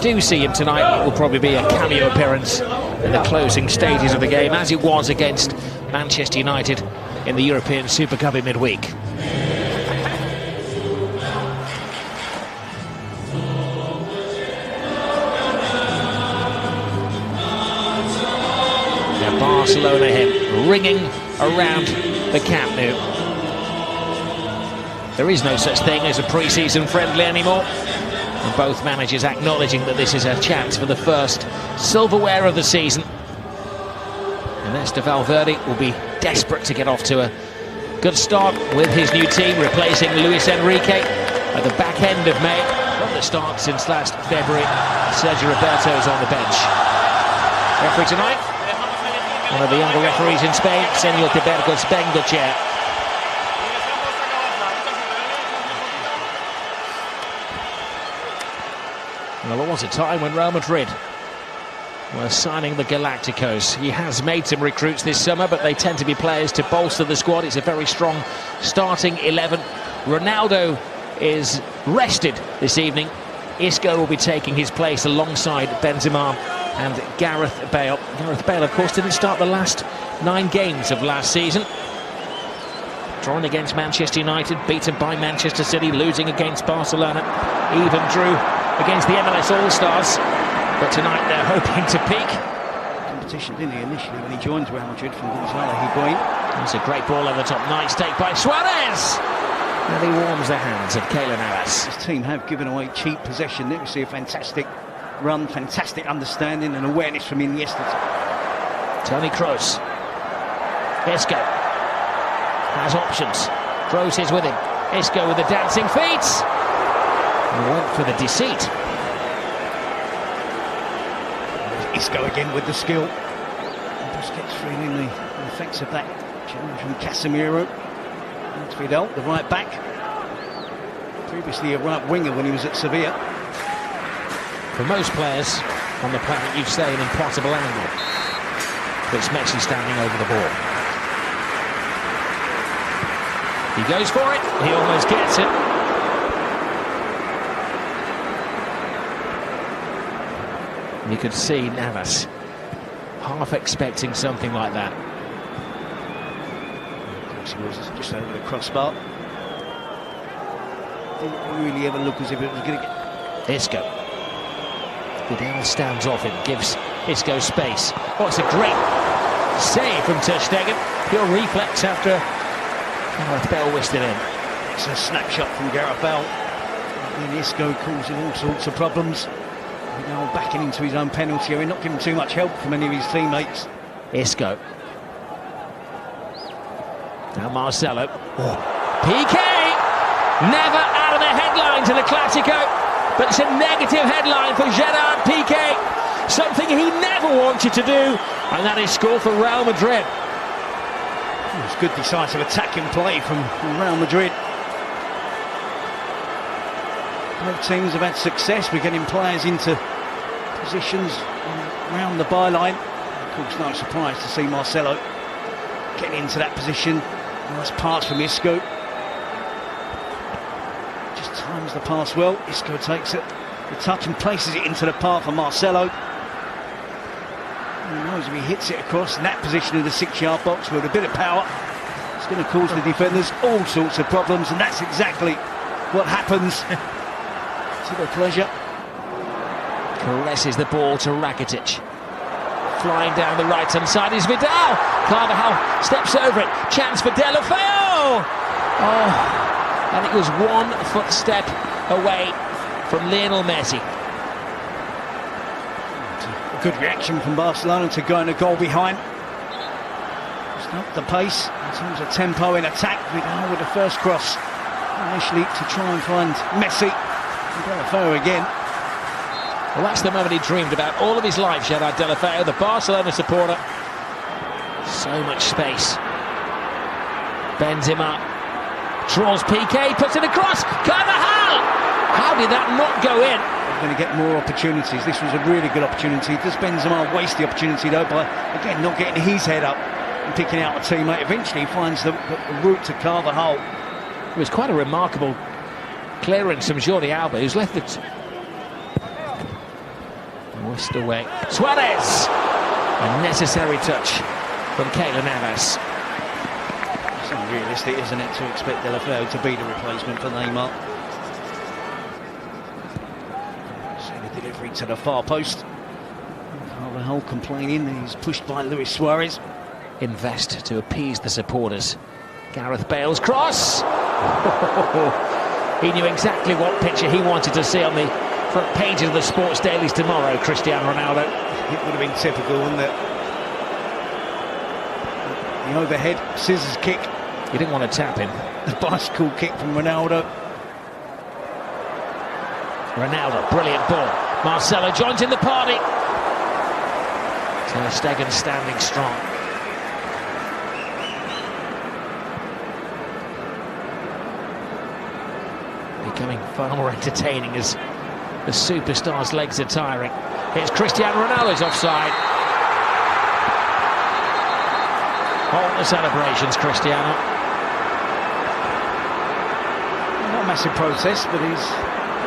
do see him tonight, it will probably be a cameo appearance in the closing stages of the game, as it was against Manchester United in the European Super Cup in midweek. The Barcelona hymn ringing around the Camp Nou. There is no such thing as a pre-season friendly anymore. And both managers acknowledging that this is a chance for the first silverware of the season. And Ernesto Valverde will be desperate to get off to a good start with his new team, replacing Luis Enrique at the back end of May. From the start since last February, Sergio Roberto is on the bench. Referee tonight, one of the younger referees in Spain, Senor Tibergo's Bengochea. Well, there was a time when Real Madrid were signing the Galacticos. He has made some recruits this summer, but they tend to be players to bolster the squad. It's a very strong starting 11. Ronaldo is rested this evening. Isco will be taking his place alongside Benzema and Gareth Bale. Gareth Bale, of course, didn't start the last 9 games of last season. Drawing against Manchester United, beaten by Manchester City, losing against Barcelona, even drew against the MLS All-Stars. But tonight they're hoping to peak. Competition, didn't he, initially when he joined Real Madrid from Gonzalo. That's a great ball over the top. Nice take by Suarez. And he warms the hands of Keylor Navas. His team have given away cheap possession. There we see a fantastic run, fantastic understanding and awareness from Iniesta. Toni Kroos. Isco has options. Kroos is with him. Isco with the dancing feet. And went for the deceit. Isco again with the skill. Busquets feeling the effects of that challenge from Casemiro. And Vidal, the right back. Previously a right winger when he was at Sevilla. For most players on the planet, you'd say an impossible angle. But it's Messi standing over the ball. He goes for it. He almost gets it. You could see Navas half expecting something like that. Of course he was just over the crossbar. Didn't really ever look as if it was going to get... Isco. Vidal stands off him, gives Isco space. Oh, it's a great save from ter Stegen. Pure reflex after Gareth Bale whisked it in. It's a snapshot from Gareth Bale. And Isco causing all sorts of problems. Now backing into his own penalty area, not giving too much help from any of his teammates. Isco. Now Marcelo. Oh. PK! Never out of the headlines in the Clasico, but it's a negative headline for Gerard Piqué. Something he never wanted to do, and that is score for Real Madrid. It was good decisive attacking play from Real Madrid. Both teams have had success with getting players into positions around the byline. Of course, no surprise to see Marcelo getting into that position. Nice pass from Isco. Just times the pass well. Isco takes it, the touch, and places it into the path of Marcelo. He knows if he hits it across in that position in the 6-yard box with a bit of power, it's going to cause the defenders all sorts of problems, and that's exactly what happens. To their pleasure. Caresses the ball to Rakitic. Flying down the right-hand side is Vidal. Carvajal steps over it. Chance for Deulofeu. Oh, and it was 1 footstep away from Lionel Messi. A good reaction from Barcelona to going a goal behind. Just up the pace in terms of tempo in attack. Vidal with the first cross. Initially to try and find Messi. Deulofeu again. Well, that's the moment he dreamed about all of his life, Gerard Deulofeu, the Barcelona supporter. So much space. Benzema draws PK, puts it across. Carvajal! How did that not go in? They're going to get more opportunities. This was a really good opportunity. Does Benzema waste the opportunity though by, again, not getting his head up and picking out a teammate? Eventually he finds the route to Carvajal. It was quite a remarkable clearance from Jordi Alba, who's left it. Forced away. Suarez! A necessary touch from Keylor Navas. It's unrealistic, isn't it, to expect Delafeu to be the replacement for Neymar. See the delivery to the far post. Carvajal complaining that he's pushed by Luis Suarez. Invest to appease the supporters. Gareth Bale's cross! He knew exactly what picture he wanted to see on the front page of the sports dailies tomorrow, Cristiano Ronaldo. It would have been typical, wouldn't it? The overhead scissors kick. You didn't want to tap him. The bicycle kick from Ronaldo. Ronaldo, brilliant ball. Marcelo joins in the party. Ter Stegen standing strong. Becoming far more entertaining as the superstar's legs are tiring. Here's Cristiano Ronaldo's offside. Hold the celebrations, Cristiano. Not a massive protest, but he's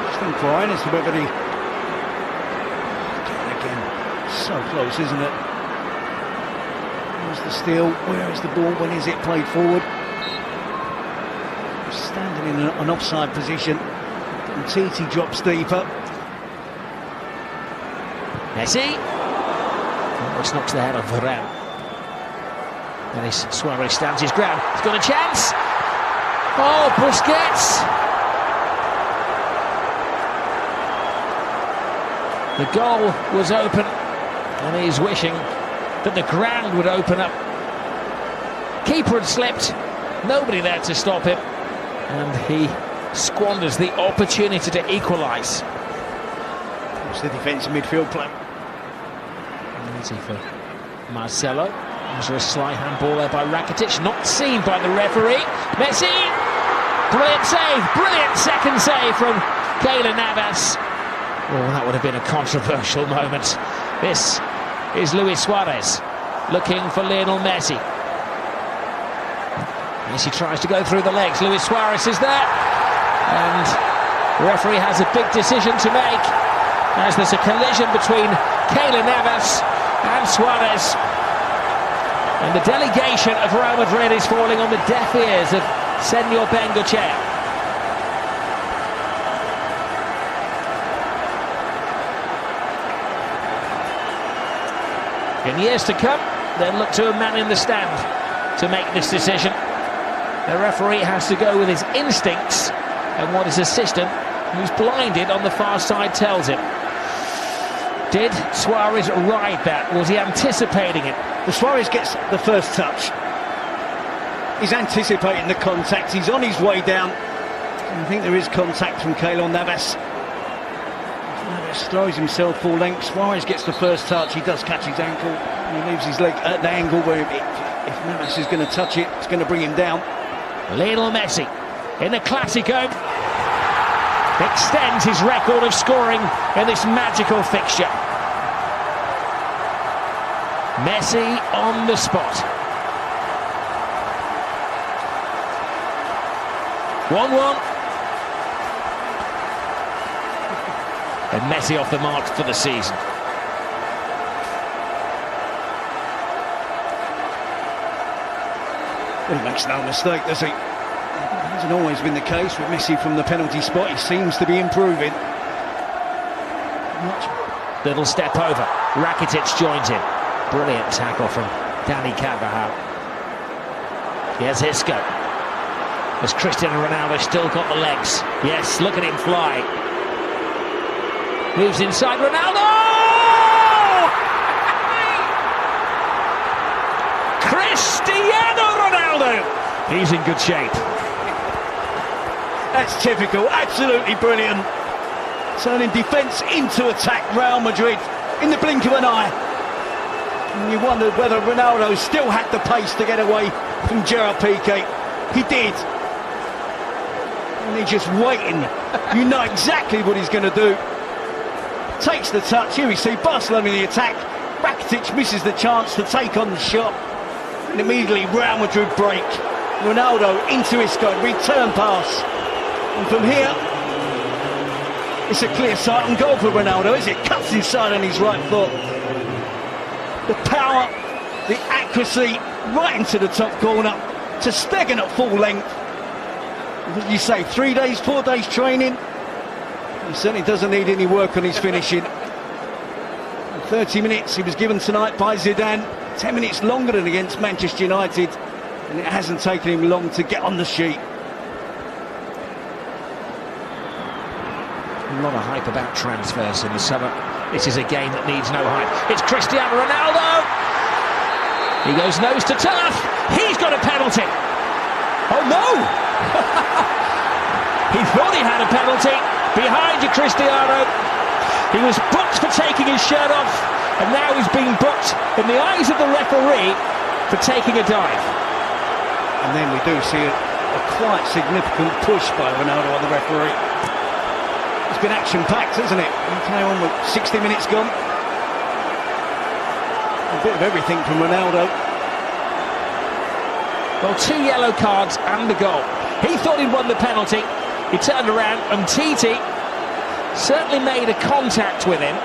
just inquiring as to whether he... Again, so close, isn't it? Where's the steal? Where is the ball? When is it played forward? Standing in an offside position. And Titi drops deeper. Messi. Almost knocks the head off Varane. Dennis Suarez stands his ground. He's got a chance. Oh, Busquets. The goal was open, and he's wishing that the ground would open up. Keeper had slipped. Nobody there to stop him. And he squanders the opportunity to equalise. It's the defensive midfield play. Easy for Marcelo. There's a slight handball there by Rakitic, not seen by the referee. Messi! Brilliant save, brilliant second save from Keylor Navas. Oh, that would have been a controversial moment. This is Luis Suarez looking for Lionel Messi. Messi tries to go through the legs. Luis Suarez is there. And the referee has a big decision to make as there's a collision between Keylor Navas and Suarez. And the delegation of Real Madrid is falling on the deaf ears of Senor Bengochea. In years to come, they'll look to a man in the stand to make this decision. The referee has to go with his instincts and what his assistant, who's blinded on the far side, tells him. Did Suarez ride that? Was he anticipating it? Well, Suarez gets the first touch. He's anticipating the contact. He's on his way down. I think there is contact from Keylor Navas. Navas throws himself full length. Suarez gets the first touch. He does catch his ankle. He leaves his leg at the angle where if Navas is going to touch it, it's going to bring him down. Lionel Messi in the Clásico extends his record of scoring in this magical fixture. Messi on the spot. 1-1. And Messi off the mark for the season. Well, he makes no mistake, does he? It hasn't always been the case with Messi from the penalty spot. He seems to be improving. Little step over. Rakitic joins in. Brilliant tackle from Dani Carvajal. Here's Isco. Has Cristiano Ronaldo still got the legs? Yes, look at him fly. Moves inside Ronaldo! Cristiano Ronaldo! He's in good shape. That's typical, absolutely brilliant. Turning defence into attack, Real Madrid, in the blink of an eye. And you wondered whether Ronaldo still had the pace to get away from Gerard Piqué. He did. And he's just waiting. You know exactly what he's going to do. Takes the touch. Here we see Barcelona in the attack. Rakitic misses the chance to take on the shot. And immediately Real Madrid break. Ronaldo into Isco, return pass. And from here, It's a clear sight on goal for Ronaldo, is it? Cuts inside on his right foot. The power, the accuracy, right into the top corner to Stegen at full length. What did you say, 3 days, 4 days training? He certainly doesn't need any work on his finishing. 30 minutes he was given tonight by Zidane, 10 minutes longer than against Manchester United, and it hasn't taken him long to get on the sheet. A lot of hype about transfers in the summer. This is a game that needs no hype. It's Cristiano Ronaldo! He goes nose to turf. He's got a penalty. Oh no! He thought he had a penalty. Behind you, Cristiano. He was booked for taking his shirt off, and now he's being booked in the eyes of the referee for taking a dive. And then we do see a quite significant push by Ronaldo on the referee. It's been action-packed, hasn't it? Okay, on with 60 minutes gone. A bit of everything from Ronaldo. Well, 2 yellow cards and a goal. He thought he'd won the penalty. He turned around and Titi certainly made a contact with him.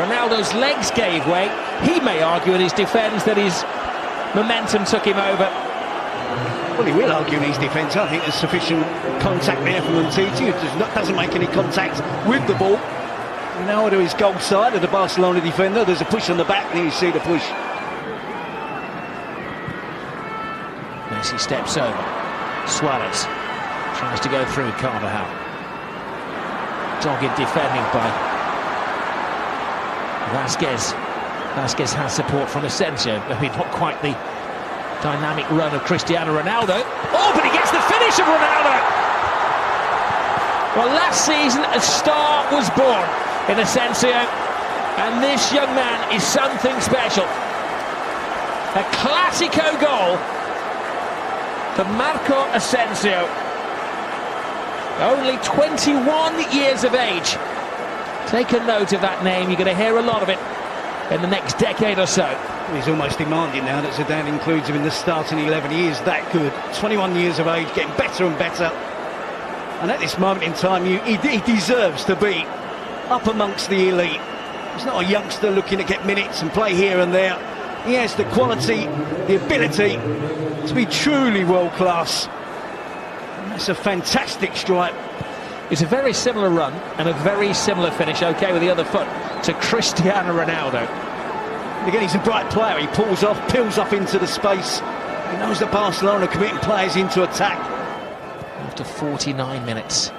Ronaldo's legs gave way. He may argue in his defence that his momentum took him over. Well, he will argue in his defence. I think there's sufficient contact there from Titi, who doesn't make any contact with the ball. Ronaldo is goal side of the Barcelona defender. There's a push on the back, and you see the push. Messi steps over. Suarez tries to go through Carvajal. Dogged defending by Vasquez. Vasquez has support from Asensio. I mean, not quite the dynamic run of Cristiano Ronaldo. Oh, but he gets the finish of Ronaldo! Well, last season a star was born in Asensio, and this young man is something special. A Classico goal for Marco Asensio. Only 21 years of age. Take a note of that name. You're going to hear a lot of it in the next decade or so. He's almost demanding now that Zidane includes him in the starting 11. He is that good. 21 years of age, getting better and better. And at this moment in time, he deserves to be up amongst the elite. He's not a youngster looking to get minutes and play here and there. He has the quality, the ability to be truly world-class. And that's a fantastic strike. It's a very similar run and a very similar finish, okay, with the other foot, to Cristiano Ronaldo. Again, he's a bright player. He pulls off, peels off into the space. He knows that Barcelona are committing players into attack. After 49 minutes,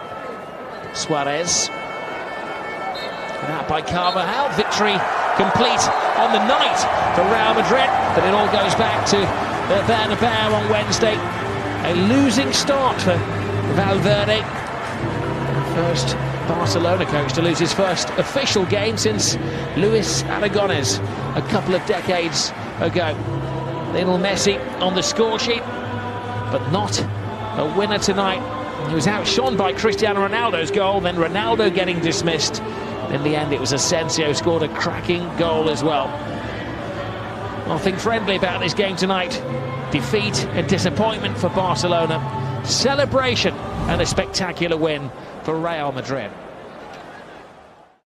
Suarez. And out by Carvajal. Victory complete on the night for Real Madrid. But it all goes back to the Bernabeu on Wednesday. A losing start for Valverde. First Barcelona coach to lose his first official game since Luis Aragonés a couple of decades ago. Little Messi on the score sheet, but not a winner tonight. He was outshone by Cristiano Ronaldo's goal, then Ronaldo getting dismissed. In the end, it was Asensio scored a cracking goal as well. Nothing friendly about this game tonight. Defeat and disappointment for Barcelona. Celebration and a spectacular win for Real Madrid.